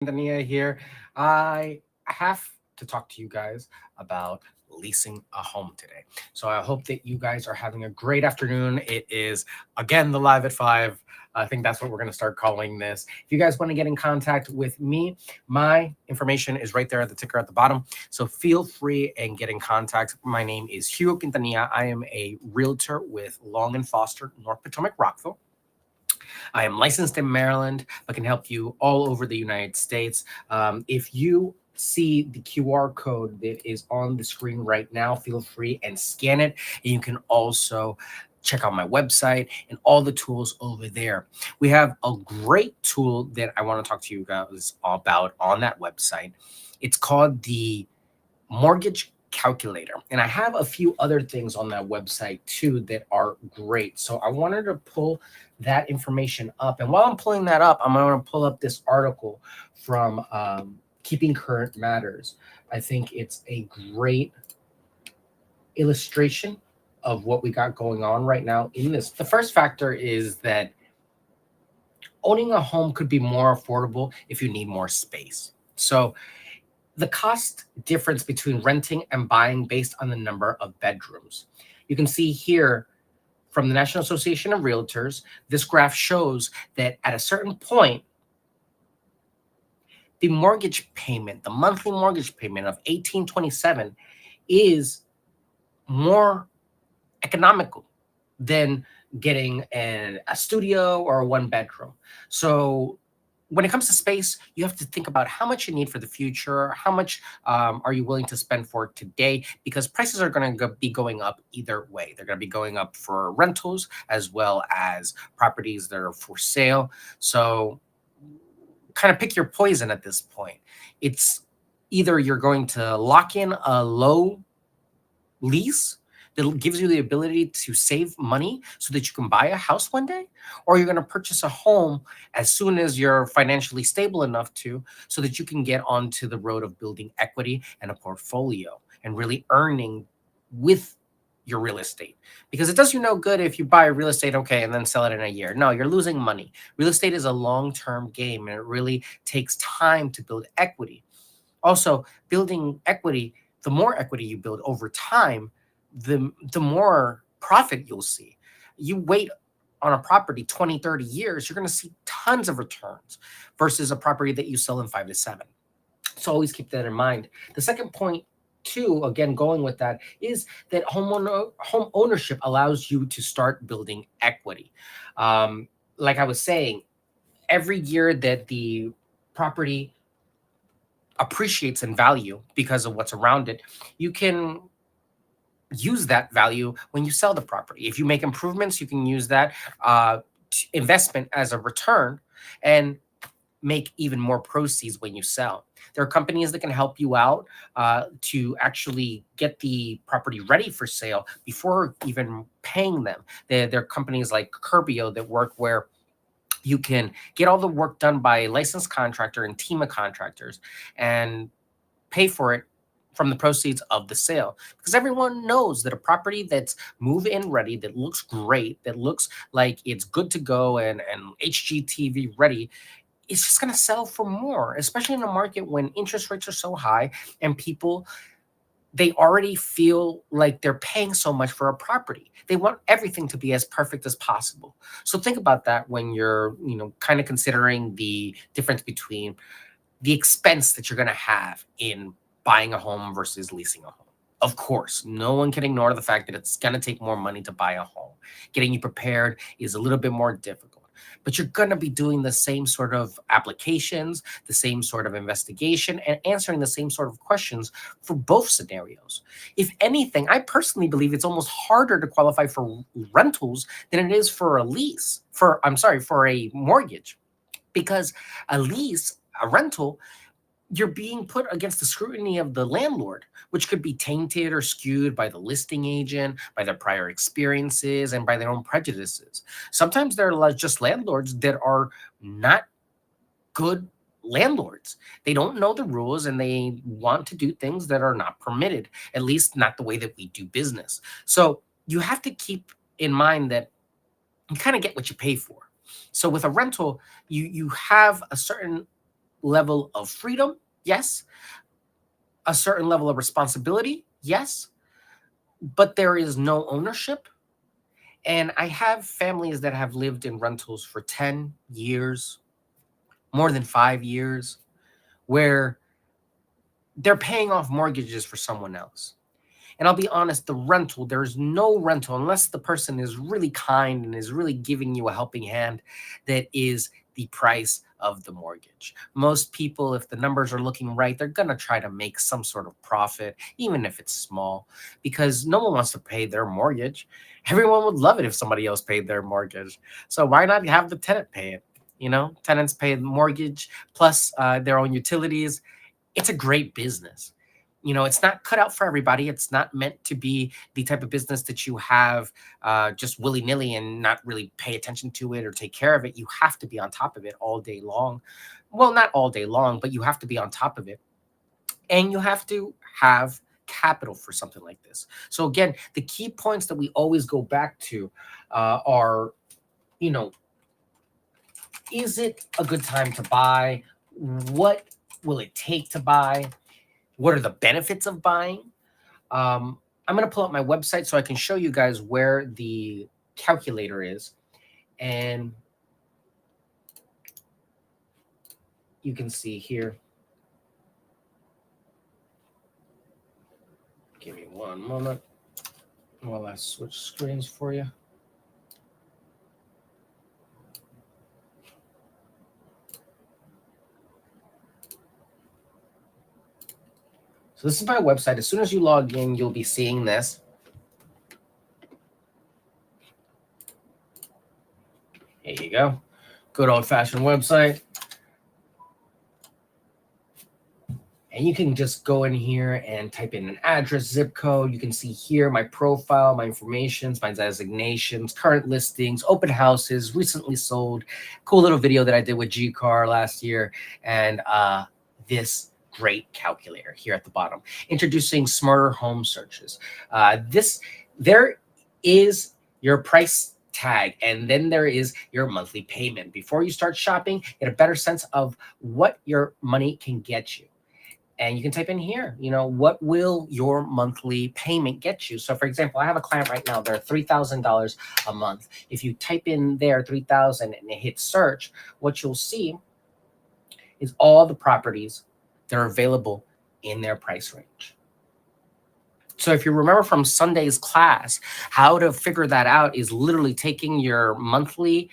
Quintanilla here. I have to talk to you guys about leasing a home today. So I hope that you guys are having a great afternoon. It is again the live at 5. I think that's what we're going to start calling this. If you guys want to get in contact with me, my information is right there at the ticker at the bottom. So feel free and get in contact. My name is Hugo Quintanilla. I am a realtor with Long and Foster, North Potomac, Rockville. I am licensed in Maryland, but can help you all over the United States. If you see the QR code that is on the screen right now, feel free and scan it. And you can also check out my website and all the tools over there. We have a great tool that I want to talk to you guys about on that website. It's called the mortgage calculator. And I have a few other things on that website too that are great. So I wanted to pull that information up. And while I'm pulling that up, I'm going to pull up this article from Keeping Current Matters. I think it's a great illustration of what we got going on right now in this. The first factor is that owning a home could be more affordable if you need more space. So the cost difference between renting and buying based on the number of bedrooms. You can see here from the National Association of Realtors, this graph shows that at a certain point, the mortgage payment, the monthly mortgage payment of 1827 is more economical than getting a studio or a one bedroom. So when it comes to space, you have to think about how much you need for the future, how much are you willing to spend for today, because prices are going to be going up either way. They're going to be going up for rentals as well as properties that are for sale. So kind of pick your poison at this point. It's either you're going to lock in a low lease that gives you the ability to save money so that you can buy a house one day, or you're going to purchase a home as soon as you're financially stable enough to, so that you can get onto the road of building equity and a portfolio and really earning with your real estate. Because it does you no good if you buy real estate, okay, and then sell it in a year. No, you're losing money. Real estate is a long-term game, and it really takes time to build equity. Also, building equity, the more equity you build over time, the more profit you'll see. You wait on a property 20, 30 years, you're going to see tons of returns versus a property that you sell in 5 to 7. So always keep that in mind. The second point too, again going with that, is that home ownership allows you to start building equity. Like I was saying, every year that the property appreciates in value because of what's around it, you can use that value when you sell the property. If you make improvements, you can use that investment as a return and make even more proceeds when you sell. There are companies that can help you out to actually get the property ready for sale before even paying them. There are companies like Curbio that work where you can get all the work done by a licensed contractor and team of contractors and pay for it from the proceeds of the sale, because everyone knows that a property that's move in ready, that looks great, that looks like it's good to go and HGTV ready, it's just going to sell for more, especially in a market when interest rates are so high and people, they already feel like they're paying so much for a property. They want everything to be as perfect as possible. So think about that when you're, kind of considering the difference between the expense that you're going to have in buying a home versus leasing a home. Of course, no one can ignore the fact that it's going to take more money to buy a home. Getting you prepared is a little bit more difficult, but you're going to be doing the same sort of applications, the same sort of investigation, and answering the same sort of questions for both scenarios. If anything, I personally believe it's almost harder to qualify for rentals than it is for a lease, for a mortgage, because a lease, a rental, you're being put against the scrutiny of the landlord, which could be tainted or skewed by the listing agent, by their prior experiences, and by their own prejudices. Sometimes they're just landlords that are not good landlords. They don't know the rules and they want to do things that are not permitted, at least not the way that we do business. So you have to keep in mind that you kind of get what you pay for. So with a rental, you have a certain level of freedom, yes. A certain level of responsibility, yes. But there is no ownership. And I have families that have lived in rentals for 10 years, more than 5 years, where they're paying off mortgages for someone else. And I'll be honest, there's no rental unless the person is really kind and is really giving you a helping hand that is the price of the mortgage. Most people, if the numbers are looking right, they're going to try to make some sort of profit, even if it's small, because no one wants to pay their mortgage. Everyone would love it if somebody else paid their mortgage. So why not have the tenant pay it? Tenants pay the mortgage plus their own utilities. It's a great business. It's not cut out for everybody. It's not meant to be the type of business that you have just willy-nilly and not really pay attention to it or take care of it. You have to be on top of it all day long. Well, not all day long, but you have to be on top of it. And you have to have capital for something like this. So again, the key points that we always go back to are, is it a good time to buy? What will it take to buy? What are the benefits of buying? I'm going to pull up my website so I can show you guys where the calculator is. And you can see here. Give me one moment while I switch screens for you. So this is my website. As soon as you log in, you'll be seeing this. Here you go. Good old-fashioned website. And you can just go in here and type in an address, zip code. You can see here my profile, my information, my designations, current listings, open houses, recently sold. Cool little video that I did with G-Car last year. And this great calculator here at the bottom. Introducing smarter home searches. There is your price tag, and then there is your monthly payment. Before you start shopping, get a better sense of what your money can get you. And you can type in here, what will your monthly payment get you? So for example, I have a client right now, they're $3,000 a month. If you type in there 3,000 and hit search, what you'll see is all the properties that are available in their price range. So if you remember from Sunday's class, how to figure that out is literally taking your monthly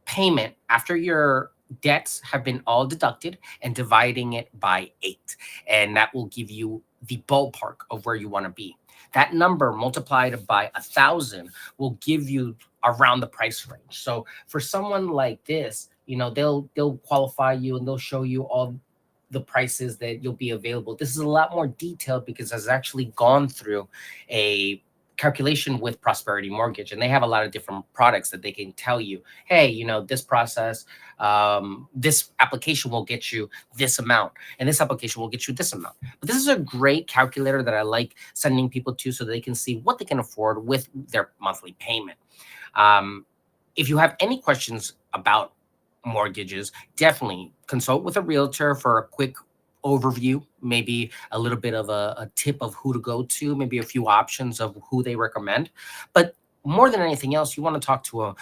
payment after your debts have been all deducted and dividing it by 8. And that will give you the ballpark of where you want to be. That number multiplied by 1,000 will give you around the price range. So for someone like this, they'll qualify you and they'll show you all the prices that you'll be available. This is a lot more detailed because it's actually gone through a calculation with Prosperity Mortgage, and they have a lot of different products that they can tell you, hey, this process, this application will get you this amount, and this application will get you this amount. But this is a great calculator that I like sending people to so they can see what they can afford with their monthly payment. If you have any questions about mortgages, definitely consult with a realtor for a quick overview, maybe a little bit of a tip of who to go to, maybe a few options of who they recommend. But more than anything else, you want to talk to a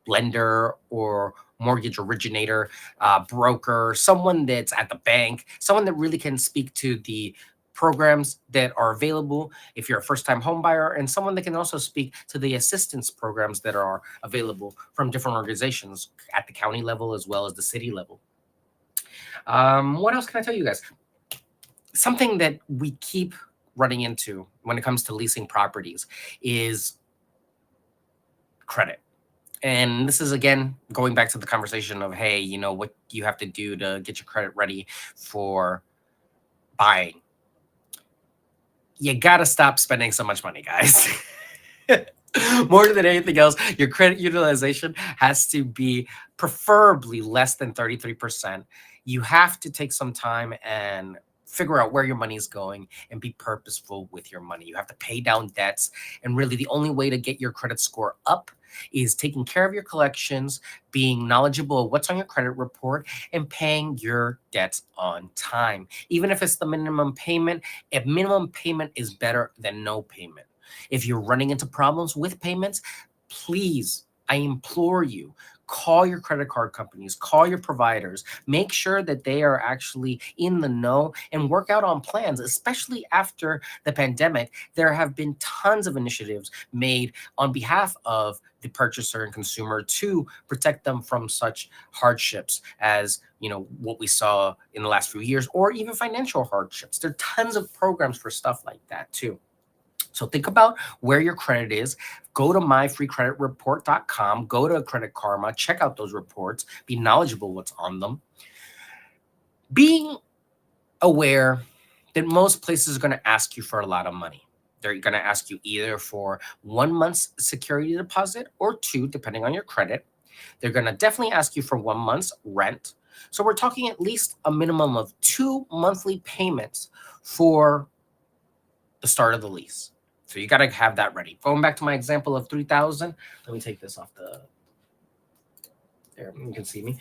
lender or mortgage originator, broker, someone that's at the bank, someone that really can speak to the programs that are available if you're a first-time home buyer, and someone that can also speak to the assistance programs that are available from different organizations at the county level as well as the city level. What else can I tell you guys? Something that we keep running into when it comes to leasing properties is credit. And this is, again, going back to the conversation of, hey, what you have to do to get your credit ready for buying. You got to stop spending so much money, guys. More than anything else, your credit utilization has to be preferably less than 33%. You have to take some time and figure out where your money is going and be purposeful with your money. You have to pay down debts. And really, the only way to get your credit score up is taking care of your collections, being knowledgeable of what's on your credit report, and paying your debts on time. Even if it's the minimum payment, a minimum payment is better than no payment. If you're running into problems with payments, please, I implore you, call your credit card companies, call your providers, make sure that they are actually in the know and work out on plans, especially after the pandemic. There have been tons of initiatives made on behalf of the purchaser and consumer to protect them from such hardships as what we saw in the last few years, or even financial hardships. There are tons of programs for stuff like that too. So think about where your credit is. Go to myfreecreditreport.com, go to Credit Karma, check out those reports, be knowledgeable what's on them. Being aware that most places are going to ask you for a lot of money. They're going to ask you either for 1 month's security deposit or 2, depending on your credit. They're going to definitely ask you for 1 month's rent. So we're talking at least a minimum of 2 monthly payments for the start of the lease. So you got to have that ready. Going back to my example of 3,000, let me take this off there, you can see me.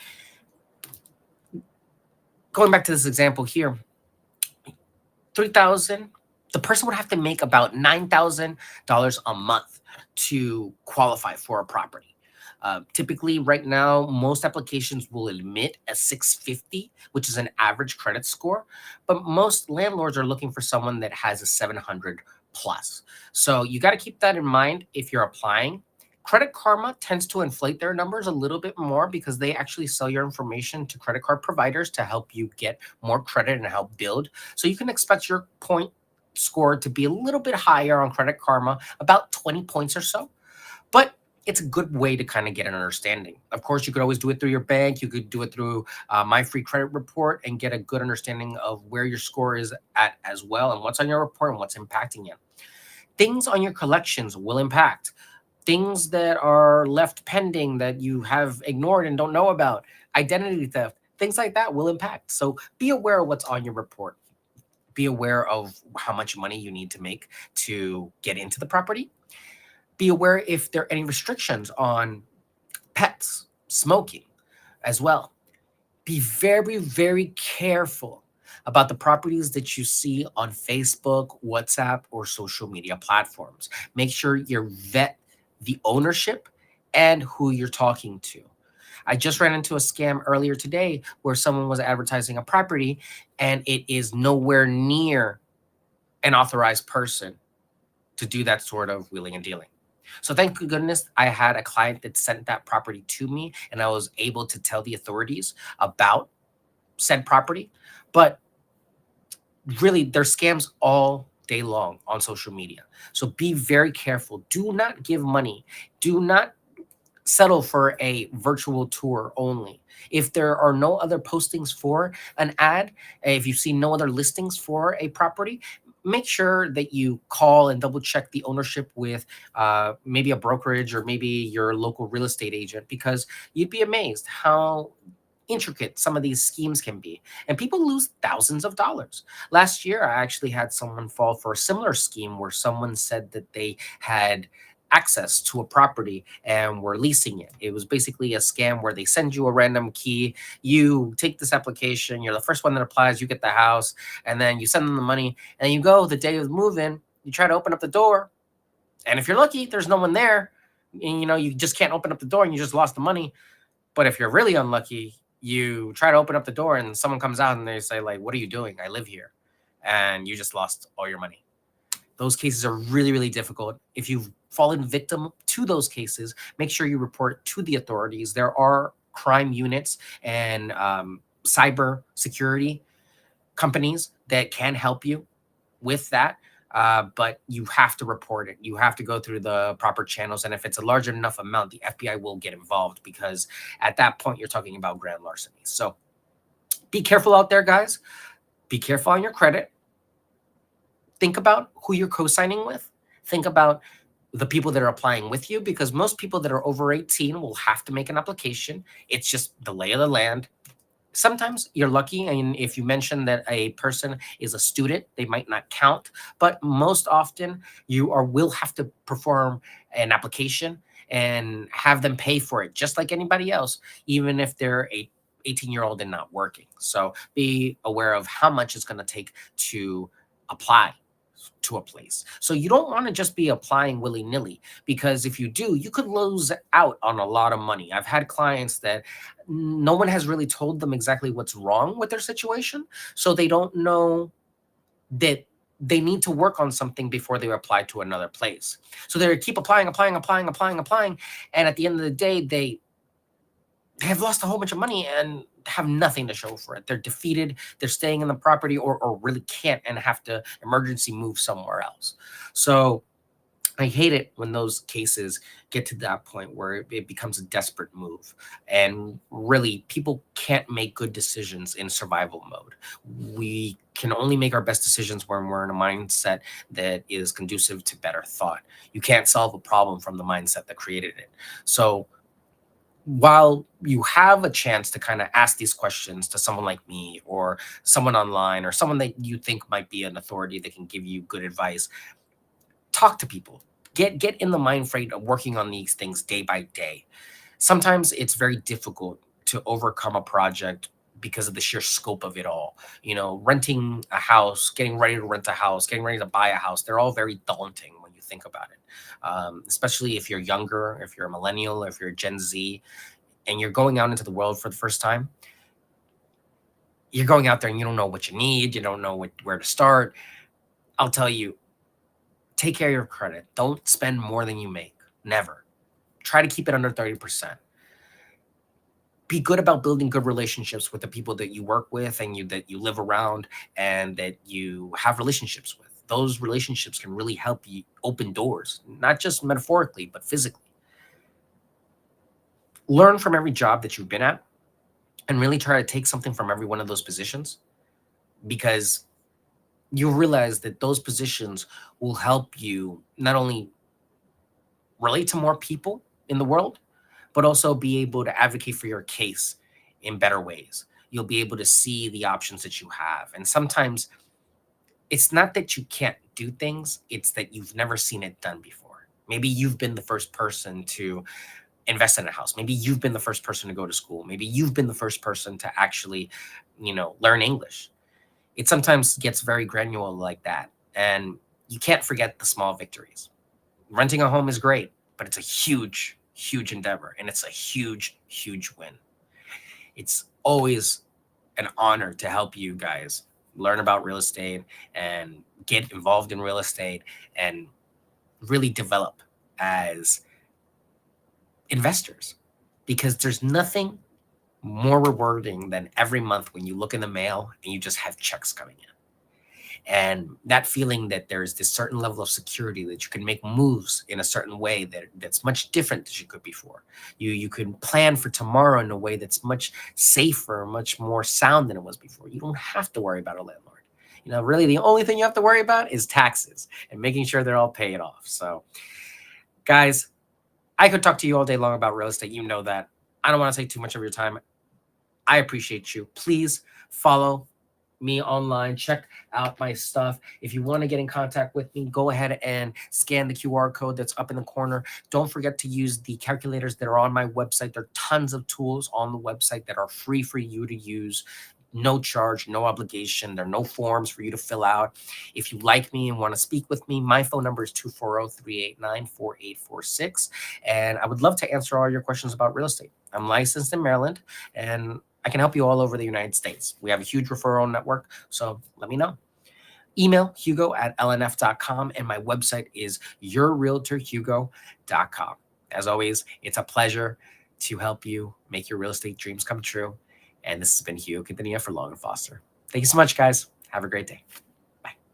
Going back to this example here, 3,000, the person would have to make about $9,000 a month to qualify for a property. Typically, right now, most applications will admit a 650, which is an average credit score, but most landlords are looking for someone that has a 700 plus. So you got to keep that in mind if you're applying. Credit Karma tends to inflate their numbers a little bit more because they actually sell your information to credit card providers to help you get more credit and help build. So you can expect your point score to be a little bit higher on Credit Karma, about 20 points or so. But it's a good way to kind of get an understanding. Of course, you could always do it through your bank. You could do it through My Free Credit Report and get a good understanding of where your score is at as well and what's on your report and what's impacting you. Things on your collections will impact. Things that are left pending that you have ignored and don't know about, identity theft, things like that will impact. So be aware of what's on your report. Be aware of how much money you need to make to get into the property. Be aware if there are any restrictions on pets, smoking as well. Be very, very careful about the properties that you see on Facebook, WhatsApp, or social media platforms. Make sure you vet the ownership and who you're talking to. I just ran into a scam earlier today where someone was advertising a property and it is nowhere near an authorized person to do that sort of wheeling and dealing. So thank goodness I had a client that sent that property to me and I was able to tell the authorities about said property. But really, there's scams all day long on social media. So be very careful. Do not give money. Do not settle for a virtual tour only. If there are no other postings for an ad, if you see no other listings for a property, make sure that you call and double check the ownership with maybe a brokerage or maybe your local real estate agent, because you'd be amazed how intricate some of these schemes can be, and people lose thousands of dollars. Last year, I actually had someone fall for a similar scheme where someone said that they had access to a property and were leasing it. It was basically a scam where they send you a random key. You take this application, you're the first one that applies, you get the house, and then you send them the money, and you go the day of move-in, you try to open up the door, and if you're lucky, there's no one there. And, you just can't open up the door and you just lost the money. But if you're really unlucky, you try to open up the door and someone comes out and they say, like, what are you doing? I live here. And you just lost all your money. Those cases are really, really difficult. If you've fallen victim to those cases, make sure you report to the authorities. There are crime units and cyber security companies that can help you with that. But you have to report it. You have to go through the proper channels. And if it's a large enough amount, the FBI will get involved, because at that point, you're talking about grand larceny. So be careful out there, guys. Be careful on your credit. Think about who you're co-signing with. Think about the people that are applying with you, because most people that are over 18 will have to make an application. It's just the lay of the land. Sometimes you're lucky, and if you mention that a person is a student, they might not count. But most often, you are will have to perform an application and have them pay for it, just like anybody else, even if they're a 18-year-old and not working. So be aware of how much it's going to take to apply to a place. So you don't want to just be applying willy nilly, because if you do, you could lose out on a lot of money. I've had clients that no one has really told them exactly what's wrong with their situation. So they don't know that they need to work on something before they apply to another place. So they keep applying. And at the end of the day, they have lost a whole bunch of money and have nothing to show for it. They're defeated. They're staying in the property, or really can't and have to emergency move somewhere else. So I hate it when those cases get to that point where it becomes a desperate move. And really, people can't make good decisions in survival mode. We can only make our best decisions when we're in a mindset that is conducive to better thought. You can't solve a problem from the mindset that created it. So while you have a chance to kind of ask these questions to someone like me, or someone online, or someone that you think might be an authority that can give you good advice, talk to people. Get in the mind frame of working on these things day by day. Sometimes it's very difficult to overcome a project because of the sheer scope of it all. Renting a house, getting ready to rent a house, getting ready to buy a house, they're all very daunting when you think about it. Especially if you're younger, if you're a millennial, if you're a Gen Z, and you're going out into the world for the first time. You're going out there and you don't know what you need, you don't know where to start. I'll tell you, take care of your credit. Don't spend more than you make. Never. Try to keep it under 30%. Be good about building good relationships with the people that you work with and that you live around and that you have relationships with. Those relationships can really help you open doors, not just metaphorically, but physically. Learn from every job that you've been at and really try to take something from every one of those positions, because you'll realize that those positions will help you not only relate to more people in the world, but also be able to advocate for your case in better ways. You'll be able to see the options that you have. And sometimes it's not that you can't do things, it's that you've never seen it done before. Maybe you've been the first person to invest in a house. Maybe you've been the first person to go to school. Maybe you've been the first person to actually, learn English. It sometimes gets very granular like that. And you can't forget the small victories. Renting a home is great, but it's a huge, huge endeavor, and it's a huge, huge win. It's always an honor to help you guys learn about real estate and get involved in real estate and really develop as investors, because there's nothing more rewarding than every month when you look in the mail and you just have checks coming in. And that feeling that there's this certain level of security, that you can make moves in a certain way that's much different than you could before. You can plan for tomorrow in a way that's much safer, much more sound than it was before. You don't have to worry about a landlord. Really the only thing you have to worry about is taxes and making sure they're all paid off. So guys, I could talk to you all day long about real estate. You know that. I don't want to take too much of your time. I appreciate you. Please follow me online. Check out my stuff. If you want to get in contact with me, go ahead and scan the QR code that's up in the corner. Don't forget to use the calculators that are on my website. There are tons of tools on the website that are free for you to use. No charge, no obligation. There are no forms for you to fill out. If you like me and want to speak with me, my phone number is 240-389-4846. And I would love to answer all your questions about real estate. I'm licensed in Maryland, and I can help you all over the United States. We have a huge referral network, so let me know. Email hugo@lnf.com, and my website is yourrealtorhugo.com. As always, it's a pleasure to help you make your real estate dreams come true. And this has been Hugo Quintanilla for Long & Foster. Thank you so much, guys. Have a great day.